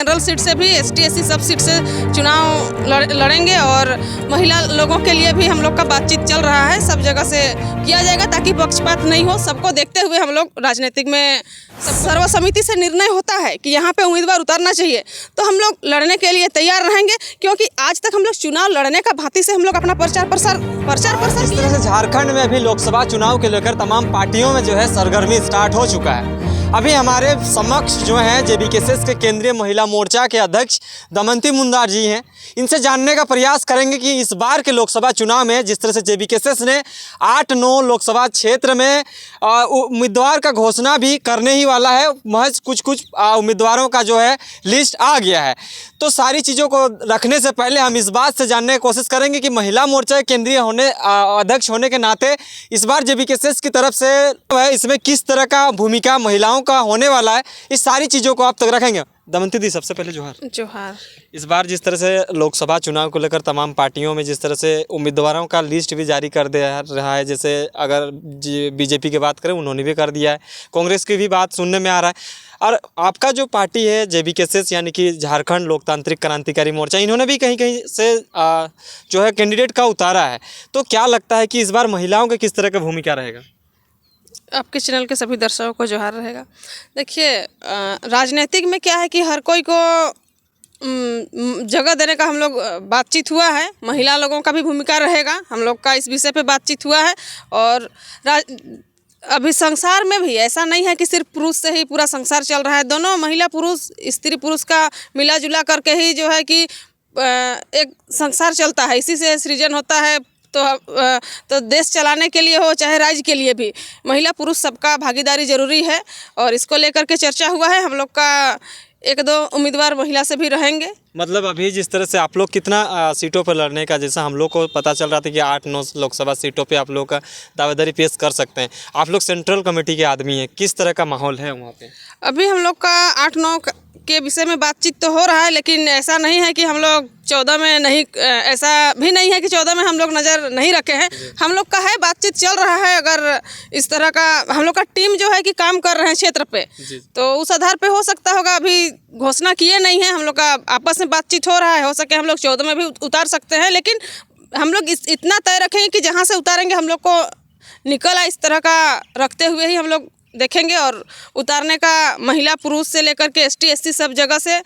General seat से भी ST SC सब सीट से चुनाव लड़ेंगे और महिला लोगों के लिए भी हम लोग का बातचीत चल रहा है। सब जगह से किया जाएगा ताकि पक्षपात नहीं हो। सबको देखते हुए हम लोग राजनीतिक में सर्वसम्मति से निर्णय होता है कि यहाँ पे उम्मीदवार उतारना चाहिए, तो हम लोग लड़ने के लिए तैयार रहेंगे, क्योंकि आज तक हम लोग चुनाव लड़ने का भांति से हम लोग अपना प्रचार प्रसार इस तरह से झारखंड में भी लोकसभा चुनाव के लेकर तमाम पार्टियों में जो है सरगर्मी स्टार्ट हो चुका है। अभी हमारे समक्ष जो हैं जेबीकेएस के केंद्रीय महिला मोर्चा के अध्यक्ष दमयंती मुंडा जी हैं। इनसे जानने का प्रयास करेंगे कि इस बार के लोकसभा चुनाव में जिस तरह से जेबीकेएस ने 8-9 लोकसभा क्षेत्र में उम्मीदवार का घोषणा भी करने ही वाला है। महज कुछ उम्मीदवारों का जो है लिस्ट आ गया है। तो सारी चीज़ों को रखने से पहले हम इस बात से जानने की कोशिश करेंगे कि महिला मोर्चा केंद्रीय अध्यक्ष होने के नाते इस बार जेबीकेएस की तरफ से इसमें किस तरह का भूमिका महिलाओं का होने वाला है, इस सारी चीज़ों को आप तक रखेंगे। दमयंती दी, सबसे पहले जोहार। इस बार जिस तरह से लोकसभा चुनाव को लेकर तमाम पार्टियों में जिस तरह से उम्मीदवारों का लिस्ट भी जारी कर दे रहा है, जैसे अगर बीजेपी की बात करें उन्होंने भी कर दिया है, कांग्रेस की भी बात सुनने में आ रहा है, और आपका जो पार्टी है जेबीकेएस यानी कि झारखंड लोकतांत्रिक क्रांतिकारी मोर्चा, इन्होंने भी कहीं कहीं से जो है कैंडिडेट का उतारा है। तो क्या लगता है कि इस बार महिलाओं की किस तरह का भूमिका रहेगा? आपके चैनल के सभी दर्शकों को जोहार रहेगा। देखिए, राजनीतिक में क्या है कि हर कोई को जगह देने का हम लोग बातचीत हुआ है। महिला लोगों का भी भूमिका रहेगा, हम लोग का इस विषय पे बातचीत हुआ है। और अभी संसार में भी ऐसा नहीं है कि सिर्फ पुरुष से ही पूरा संसार चल रहा है। दोनों महिला पुरुष, स्त्री पुरुष का मिला जुला करके ही जो है कि एक संसार चलता है। इसी से सृजन होता है। तो देश चलाने के लिए हो चाहे राज्य के लिए भी महिला पुरुष सबका भागीदारी जरूरी है, और इसको लेकर के चर्चा हुआ है। हम लोग का 1-2 उम्मीदवार महिला से भी रहेंगे। मतलब अभी जिस तरह से आप लोग कितना सीटों पर लड़ने का, जैसा हम लोग को पता चल रहा था कि 8-9 लोकसभा सीटों पे आप लोग का दावेदारी पेश कर सकते हैं। आप लोग सेंट्रल कमेटी के आदमी हैं, किस तरह का माहौल है वहाँ पे? अभी हम लोग का 8-9 के विषय में बातचीत तो हो रहा है, लेकिन ऐसा नहीं है कि हम लोग 14 में नहीं, ऐसा भी नहीं है कि 14 में हम लोग नज़र नहीं रखे हैं। हम लोग का है, बातचीत चल रहा है। अगर इस तरह का हम लोग का टीम जो है कि काम कर रहे हैं क्षेत्र पे, तो उस आधार पे हो सकता होगा। अभी घोषणा किए नहीं है, हम लोग का आपस में बातचीत हो रहा है। हो सके हम लोग 14 में भी उतार सकते हैं, लेकिन हम लोग इतना तय रखेंगे कि जहाँ से उतारेंगे हम लोग को निकल आए, इस तरह का रखते हुए ही हम लोग देखेंगे। और उतारने का महिला पुरुष से लेकर के एसटी एससी सब जगह से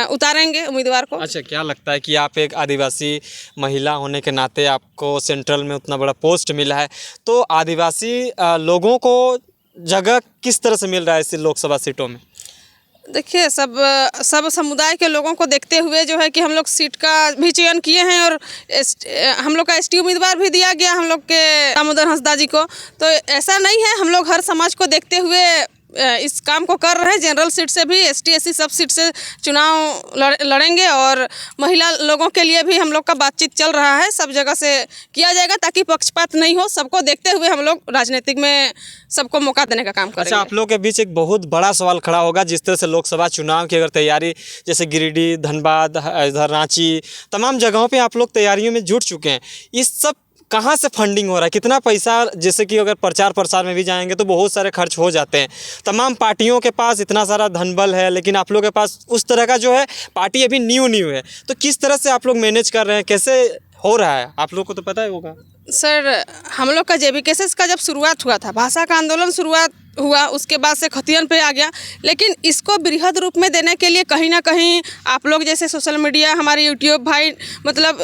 उतारेंगे उम्मीदवार को। अच्छा, क्या लगता है कि आप एक आदिवासी महिला होने के नाते आपको सेंट्रल में उतना बड़ा पोस्ट मिला है, तो आदिवासी लोगों को जगह किस तरह से मिल रहा है इस लोकसभा सीटों में? देखिए, सब समुदाय के लोगों को देखते हुए जो है कि हम लोग सीट का भी चयन किए हैं, और हम लोग का एसटी उम्मीदवार भी दिया गया हम लोग के दामोदर हंसदा जी को। तो ऐसा नहीं है, हम लोग हर समाज को देखते हुए इस काम को कर रहे हैं। जनरल सीट से भी एसटी एससी सब सीट से चुनाव लड़ेंगे, और महिला लोगों के लिए भी हम लोग का बातचीत चल रहा है। सब जगह से किया जाएगा ताकि पक्षपात नहीं हो। सबको देखते हुए हम लोग राजनीतिक में सबको मौका देने का काम करेंगे। अच्छा, आप लोग के बीच एक बहुत बड़ा सवाल खड़ा होगा, जिस तरह से लोकसभा चुनाव की अगर तैयारी, जैसे गिरिडीह, धनबाद, इधर रांची, तमाम जगहों पे आप लोग तैयारियों में जुट चुके हैं। इस सब कहाँ से फंडिंग हो रहा है? कितना पैसा, जैसे कि अगर प्रचार प्रसार में भी जाएंगे तो बहुत सारे खर्च हो जाते हैं। तमाम पार्टियों के पास इतना सारा धनबल है, लेकिन आप लोग के पास उस तरह का जो है, पार्टी अभी न्यू है, तो किस तरह से आप लोग मैनेज कर रहे हैं, कैसे हो रहा है? आप लोग को तो पता ही होगा। सर, हम लोग का जेबीकेएस का जब शुरुआत हुआ था, भाषा का आंदोलन शुरुआत हुआ, उसके बाद से खतियन पे आ गया। लेकिन इसको बृहद रूप में देने के लिए कहीं ना कहीं आप लोग जैसे सोशल मीडिया, हमारे यूट्यूब भाई, मतलब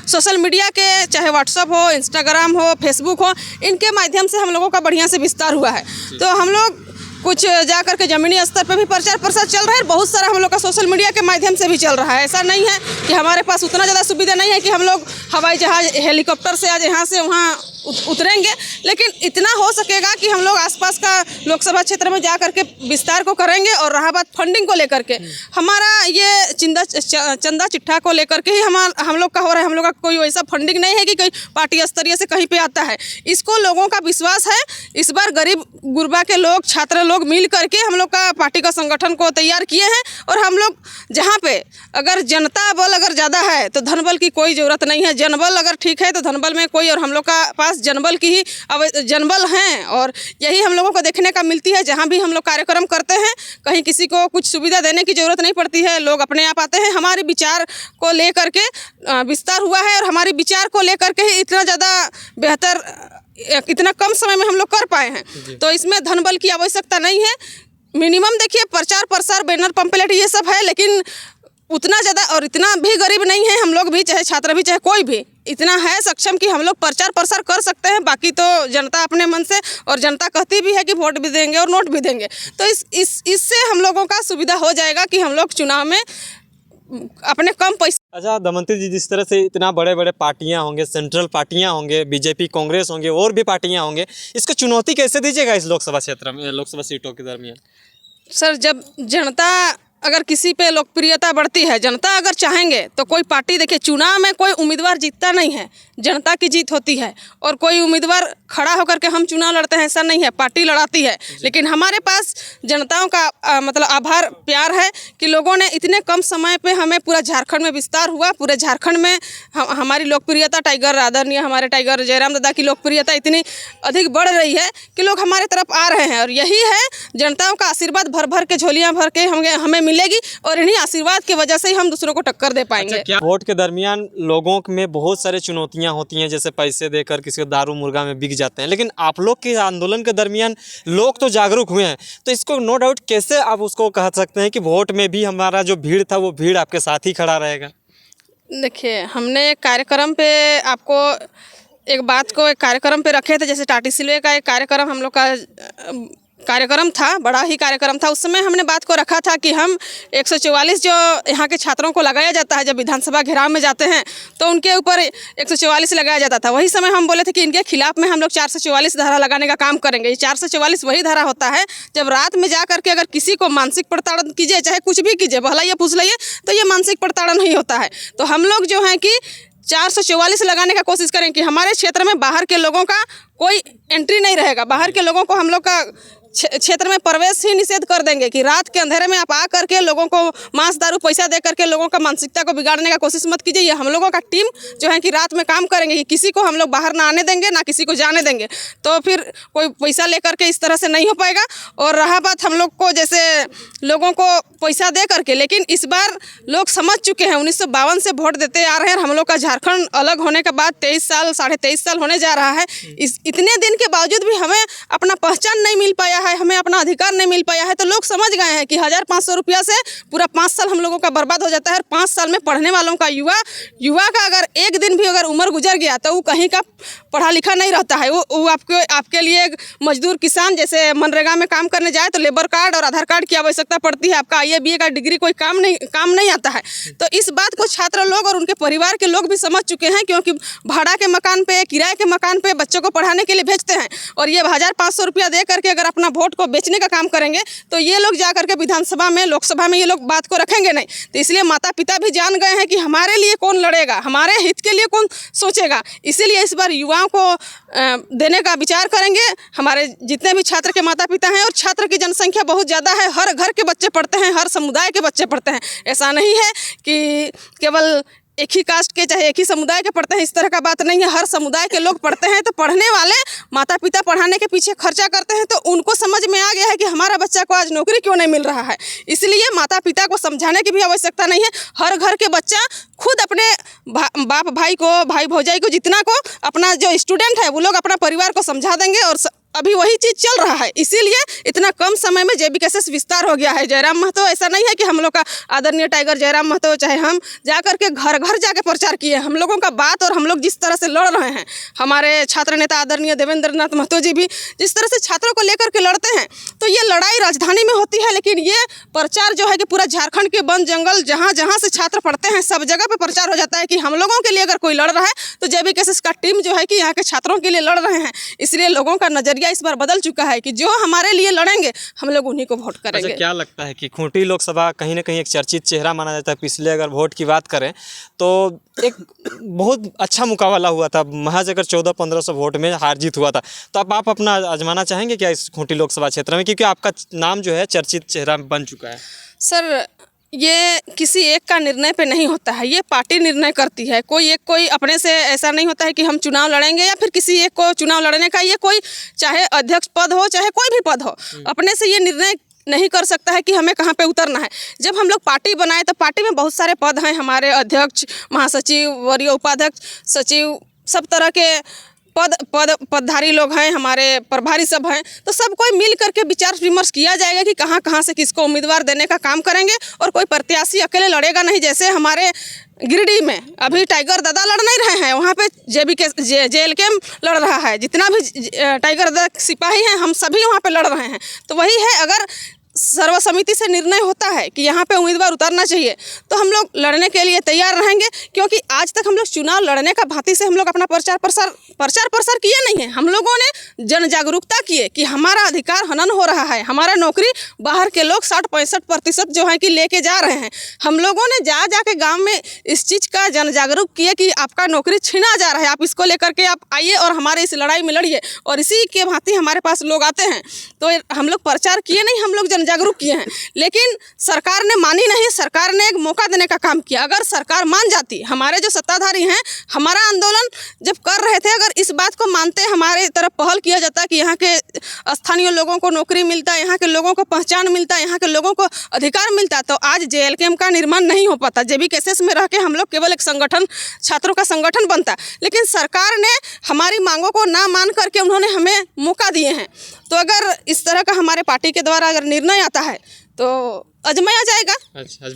सोशल मीडिया के, चाहे व्हाट्सअप हो, इंस्टाग्राम हो, फेसबुक हो, इनके माध्यम से हम लोगों का बढ़िया से विस्तार हुआ है। तो हम लोग कुछ जा कर के ज़मीनी स्तर पे भी प्रचार प्रसार चल रहा है। बहुत सारा हम लोग का सोशल मीडिया के माध्यम से भी चल रहा है। ऐसा नहीं है कि हमारे पास उतना ज़्यादा सुविधा नहीं है कि हम लोग हवाई जहाज़, हेलीकॉप्टर से आज यहाँ से वहाँ उतरेंगे, लेकिन इतना हो सकेगा कि हम लोग आसपास का लोकसभा क्षेत्र में जा करके विस्तार को करेंगे। और रहा बात फंडिंग को लेकर के, हमारा ये चंदा चिट्ठा को लेकर के ही हम लोग का हो रहा है। हम लोग का कोई वैसा फंडिंग नहीं है कि कोई पार्टी स्तरीय से कहीं पे आता है। इसको लोगों का विश्वास है। इस बार गरीब गुरबा के लोग, छात्र लोग मिल करके हम लोग का पार्टी का संगठन को तैयार किए हैं। और हम लोग जहाँ पे अगर जनता बल अगर ज़्यादा है तो धनबल की कोई ज़रूरत नहीं है। जनबल अगर ठीक है तो धनबल में कोई, और हम लोग का पास पास जनबल की ही अब जनबल हैं और यही हम लोगों को देखने का मिलती है। जहाँ भी हम लोग कार्यक्रम करते हैं कहीं किसी को कुछ सुविधा देने की ज़रूरत नहीं पड़ती है, लोग अपने आप आते हैं। हमारे विचार को लेकर के विस्तार हुआ है और हमारे विचार को लेकर के ही इतना ज़्यादा बेहतर इतना कम समय में हम लोग कर पाए हैं। तो इसमें धनबल की आवश्यकता नहीं है। मिनिमम देखिए प्रचार प्रसार बैनर पंपलेट ये सब है, लेकिन उतना ज़्यादा और इतना भी गरीब नहीं है हम लोग भी, चाहे छात्र भी चाहे कोई भी इतना है सक्षम कि हम लोग प्रचार प्रसार कर सकते हैं। बाकी तो जनता अपने मन से, और जनता कहती भी है कि वोट भी देंगे और नोट भी देंगे, तो इससे हम लोगों का सुविधा हो जाएगा कि हम लोग चुनाव में अपने कम पैसे। अच्छा दमयंती जी, जिस तरह से इतना बड़े बड़े पार्टियां होंगे, सेंट्रल पार्टियां होंगे, बीजेपी कांग्रेस होंगे और भी पार्टियां होंगे, इसको चुनौती कैसे दीजिएगा इस लोकसभा क्षेत्र में, लोकसभा सीटों के दरमियान? सर, जब जनता अगर किसी पे लोकप्रियता बढ़ती है, जनता अगर चाहेंगे तो कोई पार्टी, देखिए चुनाव में कोई उम्मीदवार जीतता नहीं है, जनता की जीत होती है। और कोई उम्मीदवार खड़ा होकर के हम चुनाव लड़ते हैं ऐसा नहीं है, पार्टी लड़ाती है। लेकिन हमारे पास जनताओं का मतलब आभार प्यार है कि लोगों ने इतने कम समय पे हमें पूरा झारखंड में विस्तार हुआ, पूरे झारखंड में हमारी लोकप्रियता, टाइगर आदरणीय हमारे टाइगर जयराम दादा की लोकप्रियता इतनी अधिक बढ़ रही है कि लोग हमारे तरफ आ रहे हैं। और यही है जनताओं का आशीर्वाद, भर भर के झोलियाँ भर के हमें मिलेगी और इन्हीं आशीर्वाद की वजह से ही हम दूसरों को टक्कर दे पाएंगे। क्या वोट के दरमियान लोगों में बहुत सारे चुनौतियां होती हैं, जैसे पैसे देकर किसी को दारू मुर्गा में बिक जाते हैं, लेकिन आप लोग के आंदोलन के दरमियान लोग तो जागरूक हुए हैं, तो इसको नो डाउट कैसे आप उसको कह सकते हैं कि वोट में भी हमारा जो भीड़ था वो भीड़ आपके साथ ही खड़ा रहेगा? देखिए, हमने एक कार्यक्रम पे आपको एक बात को एक कार्यक्रम पे रखे थे, जैसे टाटी सिलवे का एक कार्यक्रम हम लोग का कार्यक्रम था, बड़ा ही कार्यक्रम था। उस समय हमने बात को रखा था कि हम 144 जो यहाँ के छात्रों को लगाया जाता है जब विधानसभा घेराव में जाते हैं तो उनके ऊपर 144 लगाया जाता था। वही समय हम बोले थे कि इनके खिलाफ में हम लोग 444 धारा लगाने का काम करेंगे। ये 444 वही धारा होता है जब रात में जा करके अगर किसी को मानसिक प्रताड़न कीजिए, चाहे कुछ भी कीजिए, बहलाइए फुसलाइए, तो ये मानसिक प्रताड़न नहीं होता है। तो हम लोग जो हैं कि 444 लगाने का कोशिश करें कि हमारे क्षेत्र में बाहर के लोगों का कोई एंट्री नहीं रहेगा। बाहर के लोगों को हम लोग का क्षेत्र में प्रवेश ही निषेध कर देंगे कि रात के अंधेरे में आप आ करके लोगों को मांस दारू पैसा दे करके लोगों का मानसिकता को बिगाड़ने का कोशिश मत कीजिए। ये हम लोगों का टीम जो है कि रात में काम करेंगे कि किसी को हम लोग बाहर ना आने देंगे, ना किसी को जाने देंगे। तो फिर कोई पैसा लेकर के इस तरह से नहीं हो पाएगा। और रहा बात हम लोग को जैसे लोगों को पैसा दे करके, लेकिन इस बार लोग समझ चुके हैं, 1952 से वोट देते आ रहे हैं। हम लोग का झारखंड अलग होने के बाद 23 साल 23.5 साल होने जा रहा है। इतने दिन के बावजूद भी हमें अपना पहचान नहीं मिल पाया है, हमें अपना अधिकार नहीं मिल पाया है। तो लोग समझ गए हैं कि 1500 रुपया से पूरा 5 साल हम लोगों का बर्बाद हो जाता है। 5 साल में पढ़ने वालों का युवा का अगर एक दिन भी अगर उम्र गुजर गया तो वो कहीं का पढ़ा लिखा नहीं रहता है। वो आपके लिए एक मजदूर किसान जैसे मनरेगा में काम करने जाए तो लेबर कार्ड और आधार कार्ड की आवश्यकता पड़ती है। आपका IAA BA का डिग्री कोई काम नहीं आता है। तो इस बात को छात्र लोग और उनके परिवार के लोग भी समझ चुके हैं, क्योंकि भाड़ा के मकान पे, किराए के मकान पे बच्चों को पढ़ाने के लिए भेजते हैं और ये 1500 रुपया दे करके अगर अपना वोट को बेचने का काम करेंगे तो ये लोग जा करके विधानसभा में, लोकसभा में ये लोग बात को रखेंगे नहीं। तो इसलिए माता पिता भी जान गए हैं कि हमारे लिए कौन लड़ेगा, हमारे हित के लिए कौन सोचेगा। इसीलिए इस बार युवाओं को देने का विचार करेंगे। हमारे जितने भी छात्र के माता पिता हैं, और छात्र की जनसंख्या बहुत ज़्यादा है, हर घर के बच्चे पढ़ते हैं, हर समुदाय के बच्चे पढ़ते हैं। ऐसा नहीं है कि केवल एक ही कास्ट के चाहे एक ही समुदाय के पढ़ते हैं, इस तरह का बात नहीं है। हर समुदाय के लोग पढ़ते हैं। तो पढ़ने वाले माता पिता पढ़ाने के पीछे खर्चा करते हैं, तो उनको समझ में आ गया है कि हमारा बच्चा को आज नौकरी क्यों नहीं मिल रहा है। इसलिए माता पिता को समझाने की भी आवश्यकता नहीं है। हर घर के बच्चा खुद अपने बाप भाई को, भाई भौजाई को, जितना को अपना जो स्टूडेंट है वो लोग अपना परिवार को समझा देंगे। और अभी वही चीज़ चल रहा है, इसीलिए इतना कम समय में JBKSS विस्तार हो गया है। जयराम महतो ऐसा नहीं है कि हम लोग का आदरणीय टाइगर जयराम महतो चाहे हम जा करके घर घर जाके प्रचार किए। हम लोगों का बात और हम लोग जिस तरह से लड़ रहे हैं, हमारे छात्र नेता आदरणीय देवेंद्र नाथ महतो जी भी जिस तरह से छात्रों को लेकर के लड़ते हैं, तो ये लड़ाई राजधानी में होती है, लेकिन ये प्रचार जो है कि पूरा झारखंड के वन जंगल जहाँ जहाँ से छात्र पढ़ते हैं सब जगह पर प्रचार हो जाता है कि हम लोगों के लिए अगर कोई लड़ रहा है तो JBKSS का टीम जो है कि यहाँ के छात्रों के लिए लड़ रहे हैं। इसलिए लोगों का नजरिया इस बार बदल चुका है कि जो हमारे लिए लड़ेंगे हम लोग उन्हीं को वोट करेंगे। अच्छा, क्या लगता है कि खूंटी लोकसभा कहीं ना कहीं एक चर्चित चेहरा माना जाता है। पिछले अगर वोट की बात करें तो एक बहुत अच्छा मुकाबला हुआ था, महज अगर 1400-1500 वोट में हार जीत हुआ था। तो अब आप अपना आजमाना चाहेंगे क्या इस खूंटी लोकसभा क्षेत्र में, क्योंकि आपका नाम जो है चर्चित चेहरा बन चुका है? सर, ये किसी एक का निर्णय पे नहीं होता है, ये पार्टी निर्णय करती है। कोई अपने से ऐसा नहीं होता है कि हम चुनाव लड़ेंगे या फिर किसी एक को चुनाव लड़ने का, ये कोई चाहे अध्यक्ष पद हो चाहे कोई भी पद हो, अपने से ये निर्णय नहीं कर सकता है कि हमें कहाँ पे उतरना है। जब हम लोग पार्टी बनाए तो पार्टी में बहुत सारे पद हैं, हमारे अध्यक्ष, महासचिव, वरीय उपाध्यक्ष, सचिव, सब तरह के पदधारी लोग हैं, हमारे प्रभारी सब हैं। तो सब कोई मिल करके विचार विमर्श किया जाएगा कि कहाँ से किसको उम्मीदवार देने का काम करेंगे, और कोई प्रत्याशी अकेले लड़ेगा नहीं। जैसे हमारे गिरिडीह में अभी टाइगर दादा लड़ नहीं रहे हैं, वहाँ पे JLK लड़ रहा है। जितना भी टाइगर दादा सिपाही हैं, हम सभी वहाँ पे लड़ रहे हैं। तो वही है, अगर सर्वसम्मति से निर्णय होता है कि यहाँ पे उम्मीदवार उतारना चाहिए तो हम लोग लड़ने के लिए तैयार रहेंगे, क्योंकि आज तक हम लोग चुनाव लड़ने का भांति से हम लोग अपना प्रचार प्रसार किए नहीं है। हम लोगों ने जन जागरूकता किए कि हमारा अधिकार हनन हो रहा है, हमारा नौकरी बाहर के लोग 60-65% जो है कि लेके जा रहे हैं। हम लोगों ने जाके गाँव में इस चीज़ का जन जागरूक किए कि आपका नौकरी छीना जा रहा है, आप इसको लेकर के आप आइए और हमारे इस लड़ाई में लड़िए। और इसी के भांति हमारे पास लोग आते हैं। तो हम लोग प्रचार किए नहीं, हम लोग जागरूक किए हैं, लेकिन सरकार ने मानी नहीं। सरकार ने एक मौका देने का काम किया। अगर सरकार मान जाती, हमारे जो सत्ताधारी हैं, हमारा आंदोलन जब कर रहे थे, अगर इस बात को मानते, हमारे तरफ पहल किया जाता कि यहाँ के स्थानीय लोगों को नौकरी मिलता है, यहाँ के लोगों को पहचान मिलता है, यहाँ के लोगों को अधिकार मिलता, तो आज JLK का निर्माण नहीं हो पाता। JBKSS में रह के हम लोग केवल एक संगठन, छात्रों का संगठन बनता। लेकिन सरकार ने हमारी मांगों को ना मान करके उन्होंने हमें मौका दिए हैं। तो अगर इस तरह का हमारे पार्टी के द्वारा अगर निर्णय आता है तो आजमाया जाएगा। अच्छा।